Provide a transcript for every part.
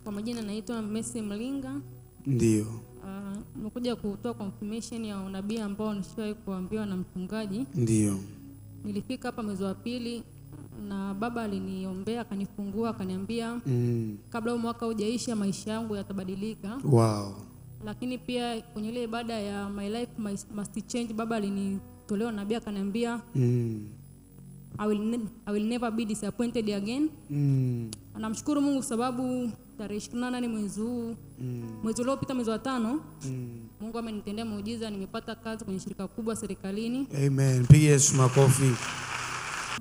Kwa majina naitwa Messi Mlinga. Ndio. Nimekuja kutoa confirmation ya unabii ambao nishawahi kuambiwa na mchungaji. Ndio. Nilifika hapa mwezi wa pili na baba aliniombea, akanifungua, akaniambia kabla mwaka hujaisha maisha yangu yatabadilika. Wow. Lakini pia kwenye ile ibada ya my life must change, baba alinitolea nabii, akaniambia I will never be disappointed again. Namshukuru Mungu sababu tarehe 28 mwezi huu, mwezi uliopita, mwezi wa 5, Mungu amenitendea muujiza, nimepata kazi kwenye shirika kubwa serikalini. Amen. Pigia Yesu makofi.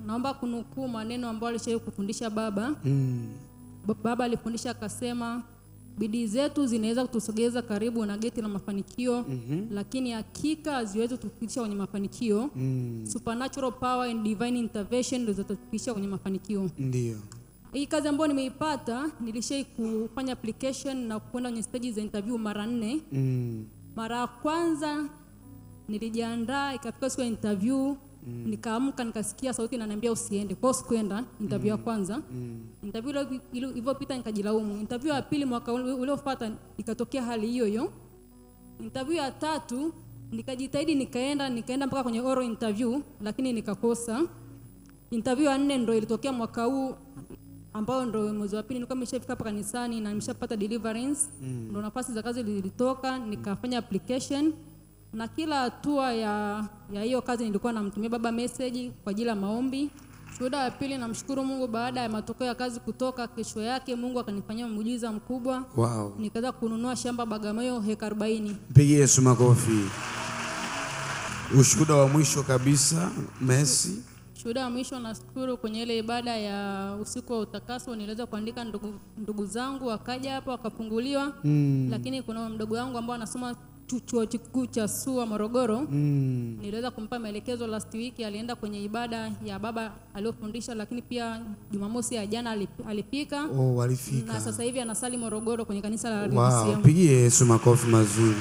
Naomba kunukuu maneno ambayo alishawahi kufundisha baba. Baba alifundisha akasema, bidii zetu zinaweza kutusogeza karibu na geti la mafanikio, lakini hakika haziwezi kutufikisha kwenye mafanikio. Supernatural power and divine intervention ndio zitatufikisha kwenye mafanikio. Ndio. Hii kazi ambayo nimeipata, nilishai kufanya application na kwenda kwenye stages za interview mara 4. Mara ya kwanza nilijiandaa, ikafika siku ya interview, nikaamka nikasikia sauti inaniambia usiende. Kwa hiyo sikwenda interview ya kwanza. Interview iliyopita nikajilaumu. Interview ya pili mwaka uliofuata ikatokea hali hiyo hiyo. Interview ya 3 nikajitahidi, nikaenda mpaka kwenye oral interview, lakini nikakosa. Interview ya 4 ndio ilitokea mwaka huu ambao ndio mwezi wa pili, nilikuwa nimeshafika hapa kanisani na nimeshapata deliverance. Ndio nafasi za kazi zilitoka, nikafanya application na kila hatua ya hiyo kazi nilikuwa namtumia baba message kwa ajili ya maombi. Shuhuda ya pili, namshukuru Mungu, baada ya matokeo ya kazi kutoka, kesho yake Mungu akanifanyia muujiza mkubwa. Wow. Nikaanza kununua shamba Bagamoyo heka 40. Pigia Yesu makofi. Ushuhuda wa mwisho kabisa, Messi. Shuhuda wa mwisho, nashukuru kwenye ile ibada ya usiku wa utakaso niliweza kuandika ndugu zangu wakaja hapa wakafunguliwa. Lakini kuna mdogo wangu ambao anasoma chuo kikuu cha SUA Morogoro. Niliweza kumpa maelekezo last week, alienda kwenye ibada ya baba aliyofundisha, lakini pia Jumamosi ya jana alifika. Oh, walifika. Na sasa hivi anasali Morogoro kwenye kanisa la Wow. Pigie Yesu makofi mazuri.